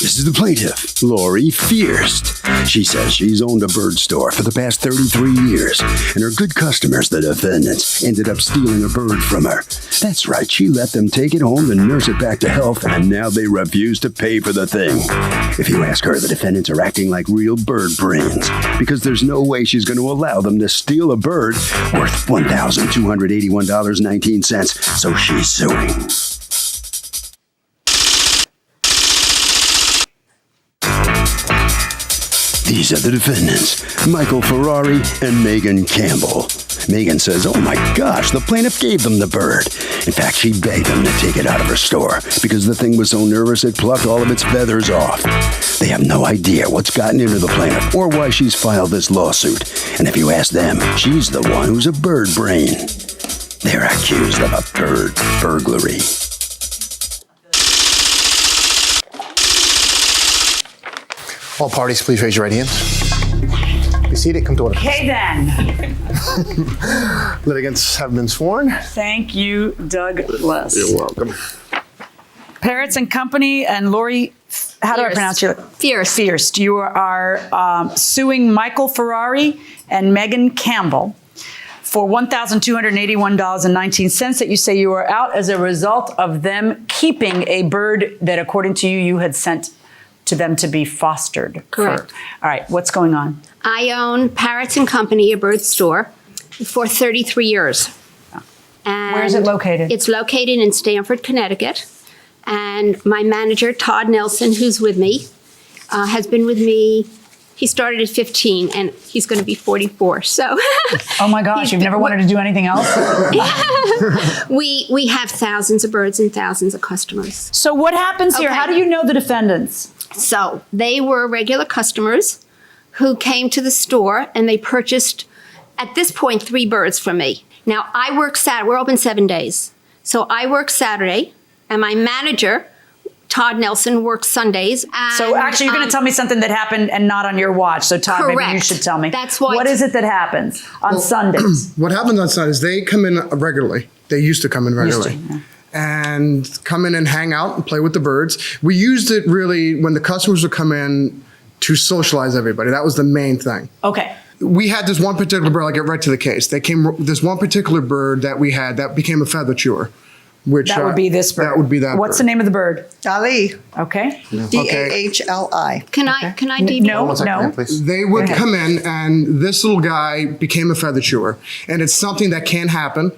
This is the plaintiff, Lori Fierst. She says she's owned a bird store for the past 33 years, and her good customers, the defendants, ended up stealing a bird from her. That's right, she let them take it home and nurse it back to health, and now they refuse to pay for the thing. If you ask her, the defendants are acting like real bird brains, because there's no way she's going to allow them to steal a bird worth $1,281.19, so she's suing. These are the defendants, Michael Ferrari and Megan Campbell. Megan says, oh my gosh, the plaintiff gave them the bird. In fact, she begged them to take it out of her store because the thing was so nervous it plucked all of its feathers off. They have no idea what's gotten into the plaintiff or why she's filed this lawsuit. And if you ask them, she's the one who's a bird brain. They're accused of a bird burglary. All parties, please raise your right hands. Be seated. Come to order. Okay, then. Litigants have been sworn. Thank you, Douglas. You're welcome. Parrots and Company and Lori, how do I pronounce your Fierst. Fierst. You are suing Michael Ferrari and Megan Campbell for $1,281.19 that you say you are out as a result of them keeping a bird that, according to you, you had sent to them to be fostered. Correct. All right, what's going on? I own Parrots and Company, a bird store, for 33 years. And where is it located? It's located in Stamford, Connecticut. And my manager, Todd Nelson, who's with me, has been with me. He started at 15 and he's going to be 44. So, oh my gosh, you've never wanted to do anything else? We have thousands of birds and thousands of customers. So what happens here? Okay. How do you know the defendants? So they were regular customers who came to the store and they purchased, at this point, 3 birds from me. Now, I work Saturday. We're open 7 days. So I work Saturday, and my manager, Todd Nelson, works Sundays. And, so actually, you're going to tell me something that happened and not on your watch. So Todd, correct. Maybe you should tell me. That's why. What is it that happens on Sundays? What happens on Sundays, they come in regularly. They used to come in regularly. And come in and hang out and play with the birds. We used it really when the customers would come in to socialize everybody. That was the main thing. Okay. We had this one particular bird, I'll get right to the case. This one particular bird that we had that became a feather chewer. Which, that would be this bird. That would be that What's bird. the name of the bird? Ali. Okay. D-A-H-L-I. Can I deep? No, One second, no. ma'am, please. They would come in, and this little guy became a feather chewer, and it's something that can happen.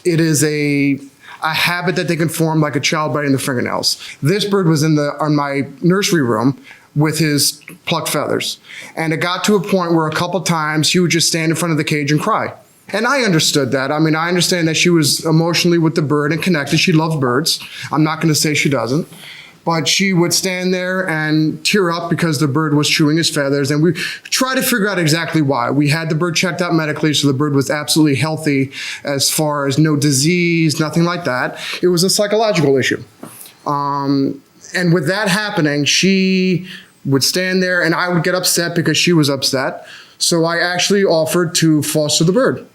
It is a habit that they can form, like a child biting the fingernails. This bird was in my nursery room with his plucked feathers, and it got to a point where a couple times he would just stand in front of the cage and cry. And I understood that. I mean, I understand that she was emotionally with the bird and connected. She loves birds. I'm not going to say she doesn't. But she would stand there and tear up because the bird was chewing his feathers. And we tried to figure out exactly why. We had the bird checked out medically, so the bird was absolutely healthy as far as no disease, nothing like that. It was a psychological issue. And with that happening, she would stand there and I would get upset because she was upset. So I actually offered to foster the bird.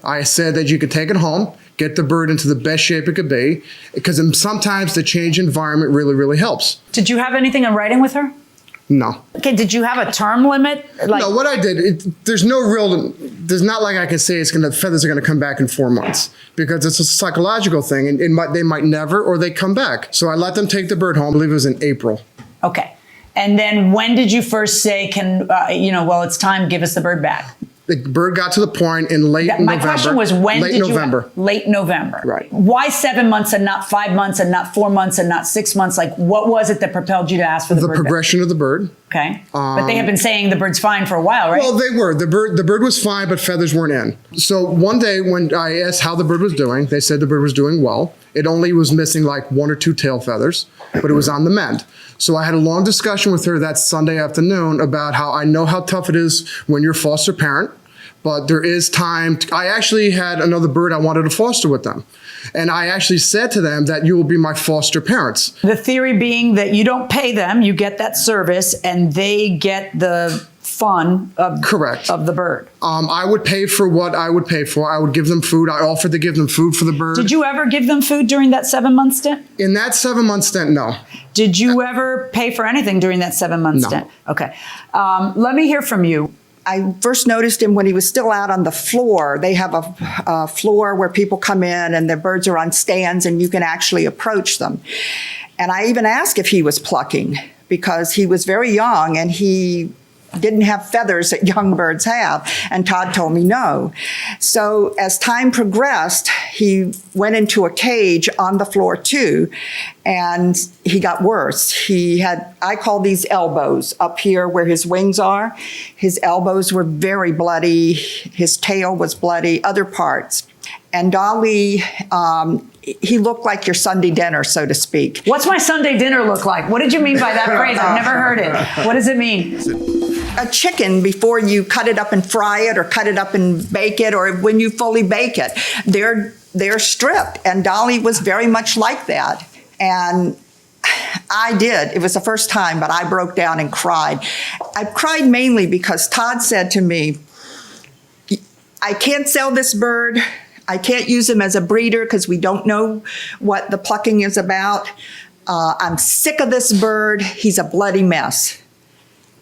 I said that you could take it home, get the bird into the best shape it could be, because sometimes the change environment really, really helps. Did you have anything in writing with her? No. Okay, did you have a term limit? No, what I did, there's not like I can say the feathers are going to come back in 4 months, because it's a psychological thing, and they might never, or they come back. So I let them take the bird home. I believe it was in April. Okay. And then when did you first say, it's time, give us the bird back? The bird got to the point in late November. My question was, when late did November. Late November. Right. Why 7 months and not 5 months and not 4 months and not 6 months? Like, what was it that propelled you to ask for the bird The progression back? of the bird. Okay. But they have been saying the bird's fine for a while, right? Well, they were. The bird was fine, but feathers weren't in. So one day when I asked how the bird was doing, they said the bird was doing well. It only was missing like 1 or 2 tail feathers, but it was on the mend. So I had a long discussion with her that Sunday afternoon about how I know how tough it is when you're a foster parent, but there is time. I actually had another bird I wanted to foster with them. And I actually said to them that you will be my foster parents. The theory being that you don't pay them, you get that service, and they get the fun of Correct. of the bird. I would pay for what I would pay for. I would give them food. I offered to give them food for the bird. Did you ever give them food during that 7-month stint? In that 7-month stint, no. Did you ever pay for anything during that 7-month No. stint? Okay. Let me hear from you. I first noticed him when he was still out on the floor. They have a floor where people come in and the birds are on stands and you can actually approach them. And I even asked if he was plucking because he was very young and he didn't have feathers that young birds have. And Todd told me no. So as time progressed, he went into a cage on the floor too, and he got worse. He had, I call these elbows up here where his wings are. His elbows were very bloody. His tail was bloody, other parts. And Dolly, he looked like your Sunday dinner, so to speak. What's my Sunday dinner look like? What did you mean by that phrase? I've never heard it. What does it mean? A chicken, before you cut it up and fry it or cut it up and bake it, or when you fully bake it, they're stripped. And Dolly was very much like that. And I did. It was the first time, but I broke down and cried. I cried mainly because Todd said to me, I can't sell this bird. I can't use him as a breeder because we don't know what the plucking is about. I'm sick of this bird. He's a bloody mess.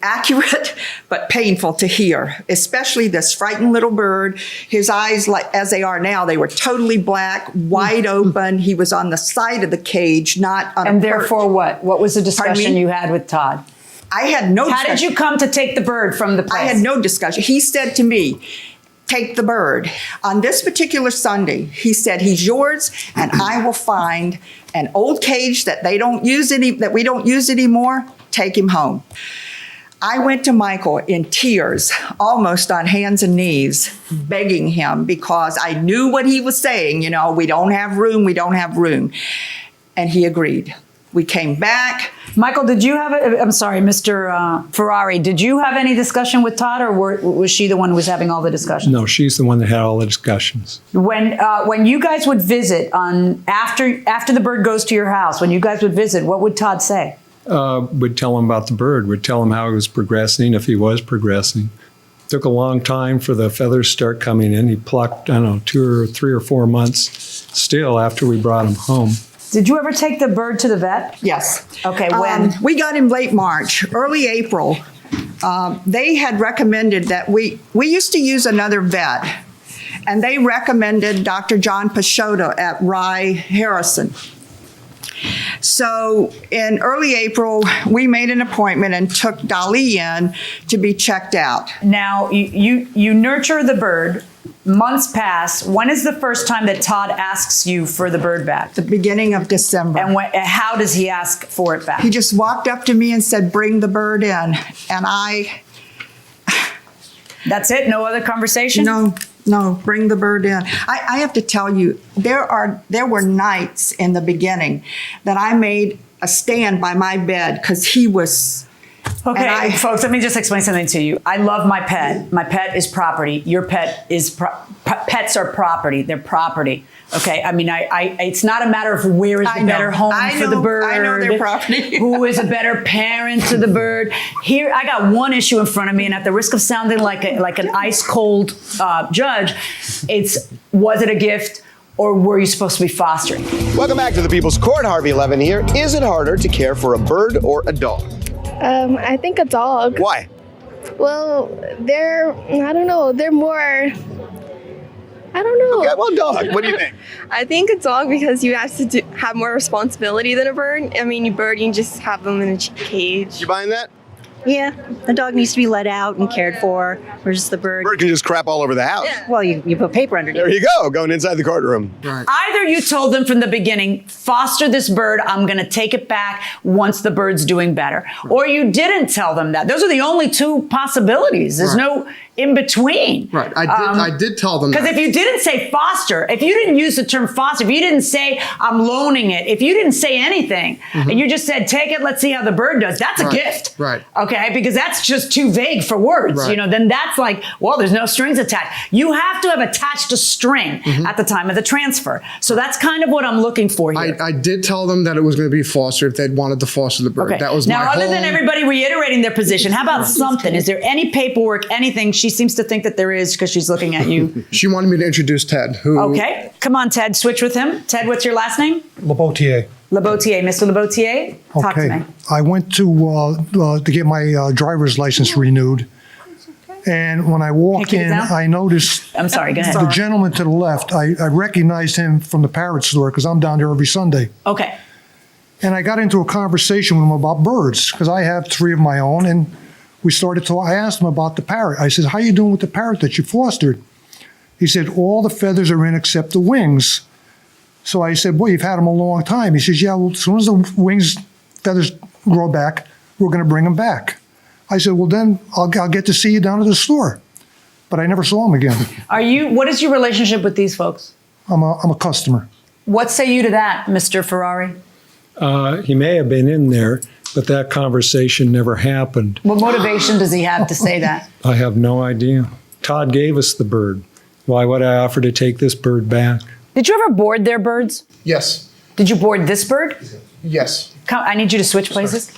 Accurate, but painful to hear, especially this frightened little bird. His eyes, like as they are now, they were totally black, wide open. He was on the side of the cage, not on a And perch. therefore what? What was the discussion me? you had with Todd? I had no How did discussion. you come to take the bird from the place? I had no discussion. He said to me, take the bird. On this particular Sunday, he said, he's yours, and I will find an old cage that we don't use anymore. Take him home. I went to Michael in tears, almost on hands and knees, begging him because I knew what he was saying. You know, we don't have room, we don't have room. And he agreed. We came back. Michael, did you have I'm sorry, Mr. Ferrari, did you have any discussion with Todd, or was she the one who was having all the discussions? No, she's the one that had all the discussions. When you guys would visit after the bird goes to your house, when you guys would visit, what would Todd say? Would tell him about the bird, would tell him how he was progressing, if he was progressing. Took a long time for the feathers to start coming in. He plucked, I don't know, 2 or 3 or 4 months still after we brought him home. Did you ever take the bird to the vet? Yes. Okay, when? We got him late March, early April. They had recommended that we used to use another vet, and they recommended Dr. John Pashota at Rye Harrison. So in early April, we made an appointment and took Dolly in to be checked out. Now, you nurture the bird. Months pass. When is the first time that Todd asks you for the bird back? The beginning of December. And how does he ask for it back? He just walked up to me and said, bring the bird in. And That's it? No other conversation? No, bring the bird in. I have to tell you, there were nights in the beginning that I made a stand by my bed because he was... Okay, folks, let me just explain something to you. I love my pet. My pet is property. Your pet is... Pets are property. They're property. Okay, I mean, it's not a matter of where is the better home for the bird. I know their property. Who is a better parent to the bird? Here, I got one issue in front of me, and at the risk of sounding like an ice cold judge, was it a gift or were you supposed to be fostering? Welcome back to the People's Court. Harvey Levin here. Is it harder to care for a bird or a dog? I think a dog. Why? Well, they're more, I don't know. Okay, well, dog. What do you think? I think a dog because you have to have more responsibility than a bird. I mean, a bird, you can just have them in a cage. You buying that? Yeah, the dog needs to be let out and cared for, whereas the bird, Bird can just crap all over the house. well, you put paper underneath. There you go, going inside the courtroom. Right. Either you told them from the beginning, foster this bird, I'm going to take it back once the bird's doing better. Or you didn't tell them that. Those are the only two possibilities. There's no in between. Right. I did tell them because that. if you didn't say foster, if you didn't use the term foster, if you didn't say I'm loaning it, if you didn't say anything, and you just said take it, let's see how the bird does, that's a gift. Right. Okay, because that's just too vague for words. Right. You know, then that's like, well, there's no strings attached. You have to have attached a string at the time of the transfer. So that's kind of what I'm looking for here. I did tell them that it was going to be fostered if they'd wanted to foster the bird. Okay. That was now, my other whole... than everybody reiterating their position, how about something? Is there any paperwork, anything? She seems to think that there is because she's looking at you. She wanted me to introduce Ted, who... Okay. Come on, Ted. Switch with him. Ted, what's your last name? Labotier. Labotier. Mr. Labotier, talk to me. I went to get my driver's license renewed. And when I walked in, I noticed I'm sorry, go ahead. the gentleman to the left. I recognized him from the parrot store because I'm down there every Sunday. Okay. And I got into a conversation with him about birds because I have 3 of my own. And we started to, I asked him about the parrot. I said, how you doing with the parrot that you fostered? He said, all the feathers are in except the wings. So I said, well, you've had them a long time. He says, yeah, well, as soon as the wings, feathers grow back, we're going to bring them back. I said, well, then I'll get to see you down at the store. But I never saw him again. What is your relationship with these folks? I'm a customer. What say you to that, Mr. Ferrari? He may have been in there, but that conversation never happened. What motivation does he have to say that? I have no idea. Todd gave us the bird. Why would I offer to take this bird back? Did you ever board their birds? Yes. Did you board this bird? Yes. Come, I need you to switch places.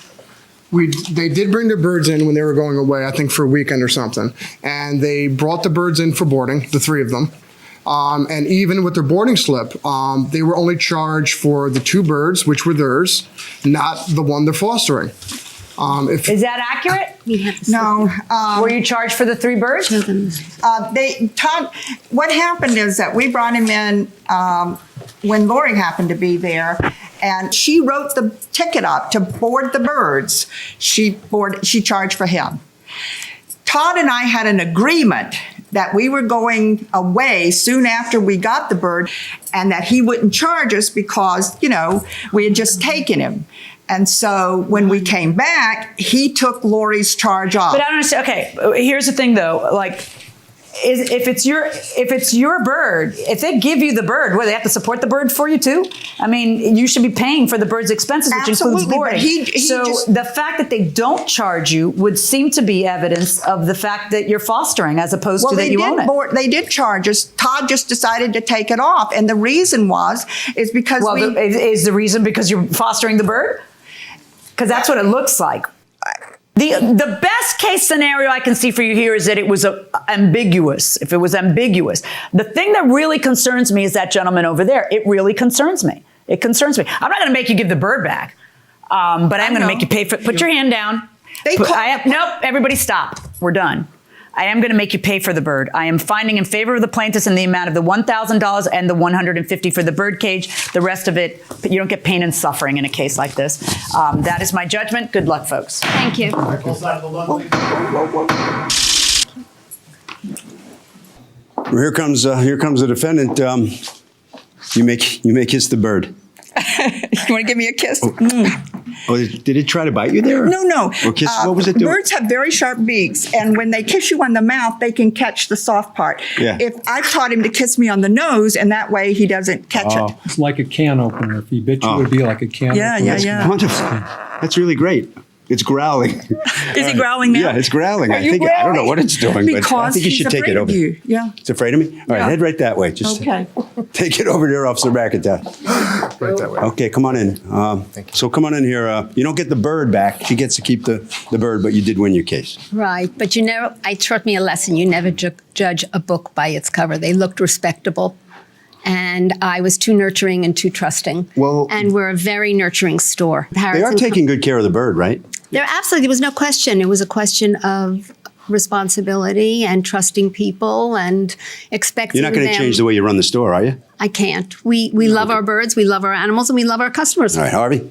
They did bring their birds in when they were going away, I think for a weekend or something. And they brought the birds in for boarding, the 3 of them. And even with their boarding slip, they were only charged for the 2 birds, which were theirs, not the one they're fostering. Is that accurate? No. Were you charged for the 3 birds? Todd, what happened is that we brought him in when Lori happened to be there, and she wrote the ticket up to board the birds. She charged for him. Todd and I had an agreement that we were going away soon after we got the bird and that he wouldn't charge us because, you know, we had just taken him. And so when we came back, he took Lori's charge off. But I don't understand. Okay, here's the thing though. Like, if it's your bird, if they give you the bird, what, they have to support the bird for you too? I mean, you should be paying for the bird's expenses, which includes boarding. So the fact that they don't charge you would seem to be evidence of the fact that you're fostering as opposed to that you own it. They did charge us. Todd just decided to take it off. And the reason is because is the reason because you're fostering the bird? Because that's what it looks like. The best case scenario I can see for you here is that it was ambiguous. If it was ambiguous. The thing that really concerns me is that gentleman over there. It really concerns me. It concerns me. I'm not going to make you give the bird back, but I'm going to make you pay for it. Put your hand down. Nope, everybody stop. We're done. I am going to make you pay for the bird. I am finding in favor of the plaintiffs in the amount of the $1,000 and the $150 for the bird cage. The rest of it, you don't get pain and suffering in a case like this. That is my judgment. Good luck, folks. Thank you. Here comes the defendant. You may kiss the bird. You want to give me a kiss? Oh, did it try to bite you there? No. Or kiss, what was it doing? Birds have very sharp beaks, and when they kiss you on the mouth, they can catch the soft part. Yeah. If I've taught him to kiss me on the nose, and that way he doesn't catch it. It's like a can opener. If he bit you, it would be like a can opener. Yeah. Wonderful. That's really great. It's growling. Is he growling now? Yeah, it's growling. I don't know what it's doing, but I think you should take it over. Yeah. It's afraid of me? All right, head right that way. Just take it over there, Officer McIntyre. Right that way. Okay, come on in. So come on in here. You don't get the bird back. She gets to keep the bird, but you did win your case. Right, but you know, it taught me a lesson. You never judge a book by its cover. They looked respectable. And I was too nurturing and too trusting. Well, and we're a very nurturing store. They are taking good care of the bird, right? There was no question. It was a question of responsibility and trusting people and expecting them. You're not going to change the way you run the store, are you? I can't. We love our birds, we love our animals, and we love our customers. All right, Harvey.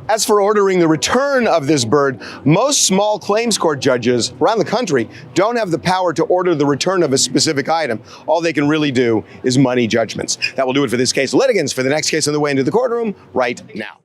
As for ordering the return of this bird, most small claims court judges around the country don't have the power to order the return of a specific item. All they can really do is money judgments. That will do it for this case. Litigants for the next case on the way into the courtroom right now.